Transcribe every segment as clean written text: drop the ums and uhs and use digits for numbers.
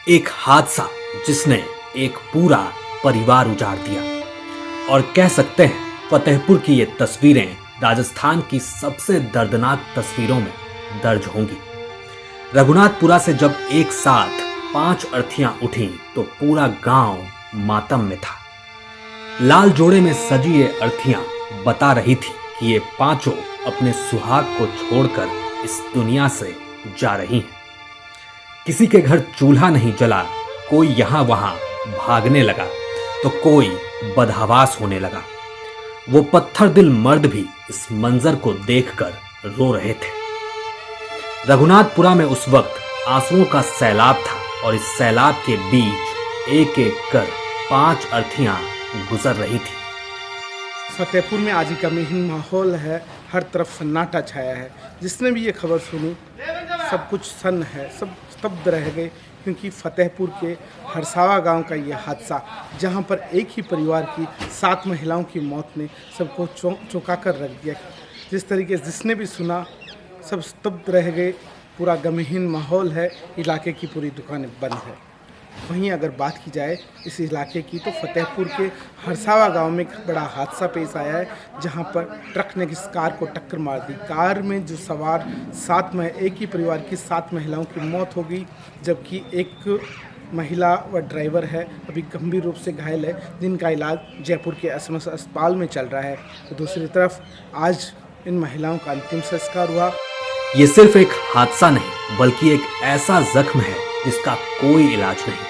एक हादसा जिसने एक पूरा परिवार उजाड़ दिया। और कह सकते हैं फतेहपुर की ये तस्वीरें राजस्थान की सबसे दर्दनाक तस्वीरों में दर्ज होंगी। रघुनाथपुरा से जब एक साथ 5 अर्थियां उठीं तो पूरा गांव मातम में था। लाल जोड़े में सजी ये अर्थियां बता रही थी कि ये पांचों अपने सुहाग को छोड़कर इस दुनिया से जा रही हैं। किसी के घर चूल्हा नहीं जला, कोई यहां वहां भागने लगा तो कोई बदहवास होने लगा। वो पत्थर दिल मर्द भी इस मंजर को देखकर रो रहे थे। रघुनाथपुरा में उस वक्त आंसुओं का सैलाब था और इस सैलाब के बीच एक एक कर 5 अर्थियां गुजर रही थी। फतेहपुर में आज का गमगीन माहौल है, हर तरफ सन्नाटा छाया है। जिसने भी ये खबर सुनी सब कुछ सन्न है, सब स्तब्ध रह गए, क्योंकि फतेहपुर के हरसावा गांव का ये हादसा, जहां पर एक ही परिवार की 7 महिलाओं की मौत ने सबको चौंका कर रख दिया। जिस तरीके से जिसने भी सुना सब स्तब्ध रह गए। पूरा गमगीन माहौल है, इलाके की पूरी दुकानें बंद है। वहीं अगर बात की जाए इस इलाके की तो फतेहपुर के हरसावा गांव में एक बड़ा हादसा पेश आया है, जहां पर ट्रक ने इस कार को टक्कर मार दी। कार में जो सवार एक ही परिवार की 7 महिलाओं की मौत हो गई, जबकि एक महिला व ड्राइवर है अभी गंभीर रूप से घायल है, जिनका इलाज जयपुर के एसएमएस अस्पताल में चल रहा है। तो दूसरी तरफ आज इन महिलाओं का अंतिम संस्कार हुआ। ये सिर्फ एक हादसा नहीं बल्कि एक ऐसा जख्म है जिसका कोई इलाज नहीं।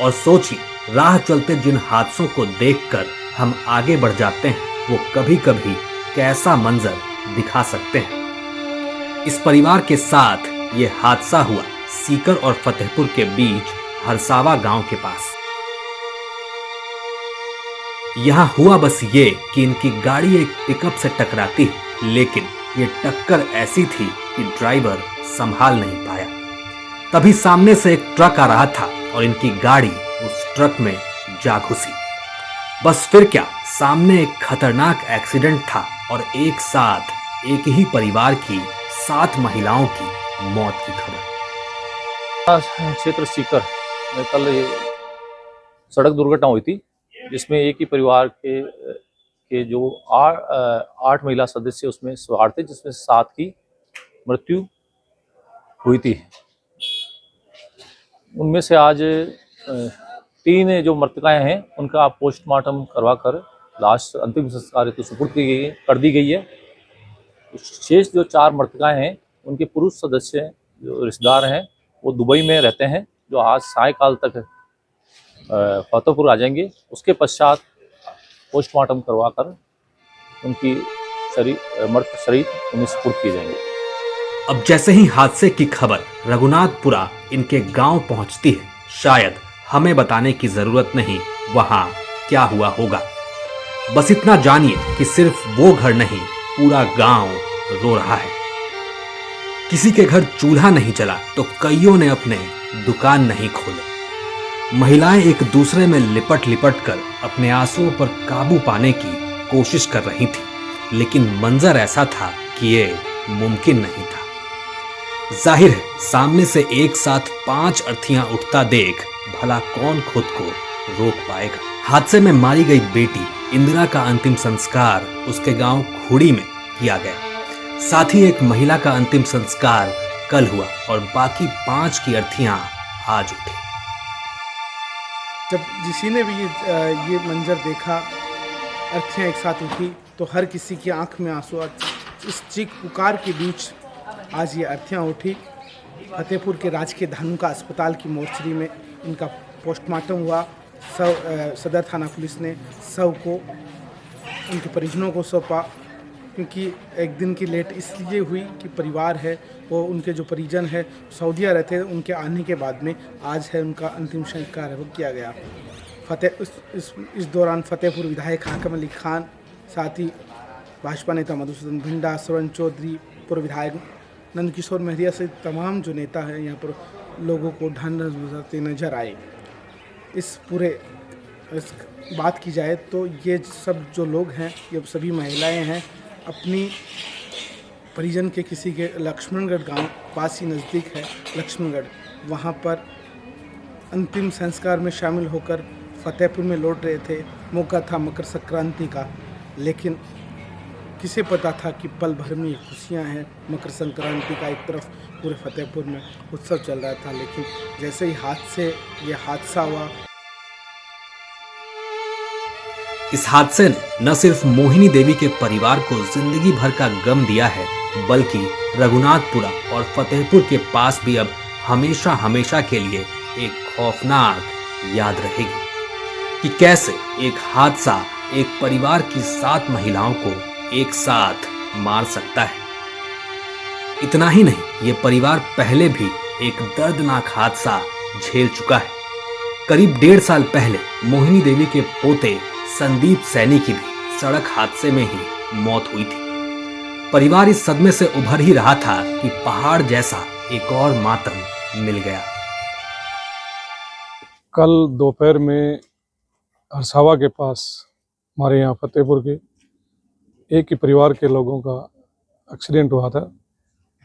और सोचिए, राह चलते जिन हादसों को देखकर हम आगे बढ़ जाते हैं वो कभी कभी कैसा मंजर दिखा सकते हैं। इस परिवार के साथ ये हादसा हुआ सीकर और फतेहपुर के बीच हरसावा गांव के पास। यहां हुआ बस ये कि इनकी गाड़ी एक पिकअप से टकराती है, लेकिन ये टक्कर ऐसी थी कि ड्राइवर संभाल नहीं पाया। तभी सामने से एक ट्रक आ रहा था और इनकी गाड़ी उस ट्रक में जा घुसी। बस फिर क्या, सामने एक खतरनाक एक्सीडेंट था और एक साथ एक ही परिवार की 7 महिलाओं की मौत की खबर। क्षेत्र सीकर में कल सड़क दुर्घटना हुई थी, जिसमें एक ही परिवार के जो 8 महिला सदस्य उसमें सवार थे, जिसमें 7 की मृत्यु हुई थी। उनमें से आज 3 जो मृतकाएं हैं उनका पोस्टमार्टम करवाकर लाश अंतिम संस्कार हेतु सुपुर्द कर दी गई है। शेष जो 4 मृतकाएं हैं उनके पुरुष सदस्य जो रिश्तेदार हैं वो दुबई में रहते हैं, जो आज सायकाल तक फतेहपुर आ जाएंगे। उसके पश्चात पोस्टमार्टम करवाकर उनकी मृत शरीर उन्हें सुपुर्द किए जाएंगे। अब जैसे ही हादसे की खबर रघुनाथपुरा इनके गांव पहुंचती है, शायद हमें बताने की जरूरत नहीं वहां क्या हुआ होगा। बस इतना जानिए कि सिर्फ वो घर नहीं, पूरा गांव रो रहा है। किसी के घर चूल्हा नहीं जला तो कईयों ने अपने दुकान नहीं खोले। महिलाएं एक दूसरे में लिपट लिपट कर अपने आंसुओं पर काबू पाने की कोशिश कर रही थी, लेकिन मंजर ऐसा था कि ये मुमकिन नहीं था। जाहिर है, सामने से एक साथ 5 अर्थियां उठता देख भला कौन खुद को रोक पाएगा। हादसे में मारी गई बेटी इंदिरा का अंतिम संस्कार उसके गांव खुड़ी में किया गया। साथ ही एक महिला का अंतिम संस्कार कल हुआ और बाकी 5 की अर्थियां आज उठी। जब किसी ने भी ये मंजर देखा, अर्थियां एक साथ उठी, तो हर किसी की आंख में आंसू। इस चीख पुकार के बीच आज ये अर्थियां उठी। फतेहपुर के राजकीय धानुका अस्पताल की मोर्चरी में इनका पोस्टमार्टम हुआ। सदर थाना पुलिस ने शव को उनके परिजनों को सौंपा, क्योंकि एक दिन की लेट इसलिए हुई कि परिवार है वो, उनके जो परिजन है सऊदीया रहते हैं, उनके आने के बाद में आज है उनका अंतिम संस्कार किया गया। इस दौरान फतेहपुर विधायक हाकिम अली खान, साथ ही भाजपा नेता मधुसूदन भिंडा, स्वर्ण चौधरी, पूर्व विधायक नंदकिशोर महरिया से तमाम जो नेता हैं यहाँ पर लोगों को ढांढस बजाते नजर आए। इस बात की जाए तो ये सब जो लोग हैं, ये सभी महिलाएं हैं, अपनी परिजन के किसी के लक्ष्मणगढ़ गांव पास ही नज़दीक है लक्ष्मणगढ़, वहाँ पर अंतिम संस्कार में शामिल होकर फतेहपुर में लौट रहे थे। मौका था मकर संक्रांति का, लेकिन किसे पता था कि पल भर में खुशियां हैं। मकर संक्रांति का एक तरफ पूरे फतेहपुर में उत्सव चल रहा था, लेकिन जैसे ही ये हादसा हुआ। इस हादसे ने न सिर्फ मोहिनी देवी के परिवार को जिंदगी भर का गम दिया है, बल्कि रघुनाथपुरा और फतेहपुर के पास भी अब हमेशा हमेशा के लिए एक खौफनाक याद रहेगी कि कैसे एक हादसा एक परिवार की 7 महिलाओं को एक साथ मार सकता है। इतना ही नहीं, ये परिवार पहले भी एक दर्दनाक हादसा झेल चुका है। करीब 1.5 साल पहले मोहिनी देवी के पोते संदीप सैनी की भी सड़क हादसे में ही मौत हुई थी। परिवार इस सदमे से उभर ही रहा था कि पहाड़ जैसा एक और मातम मिल गया। कल दोपहर में हरसावा के पास हमारे यहाँ फतेहपुर के एक ही परिवार के लोगों का एक्सीडेंट हुआ था।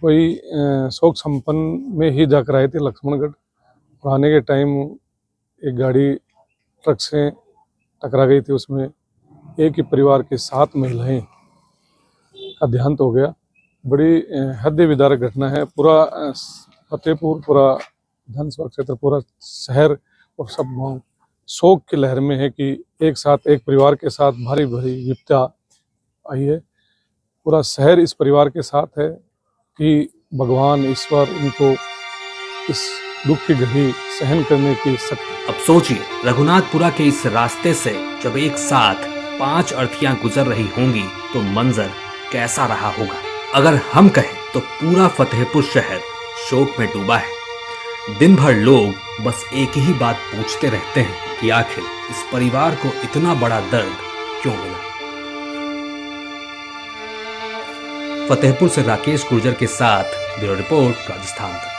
कोई शोक संपन्न में ही जाकर आए थे लक्ष्मणगढ़, और आने के टाइम एक गाड़ी ट्रक से टकरा गई थी। उसमें एक ही परिवार की 7 महिलाएं का देहांत हो गया। बड़ी हृदय विदारक घटना है। पूरा फतेहपुर, पूरा विधानसभा क्षेत्र, पूरा शहर और सब गाँव शोक की लहर में है कि एक साथ एक परिवार के साथ भारी भारी विपदा आई है। पूरा शहर इस परिवार के साथ है कि भगवान ईश्वर इनको इस दुख की घड़ी सहन करने की शक्ति। अब सोचिए, रघुनाथपुरा के इस रास्ते से जब एक साथ 5 अर्थियां गुजर रही होंगी तो मंजर कैसा रहा होगा। अगर हम कहें तो पूरा फतेहपुर शहर शोक में डूबा है। दिन भर लोग बस एक ही बात पूछते रहते हैं कि आखिर इस परिवार को इतना बड़ा दर्द क्यों मिला। फतेहपुर से राकेश गुर्जर के साथ ब्यूरो रिपोर्ट, राजस्थान तक।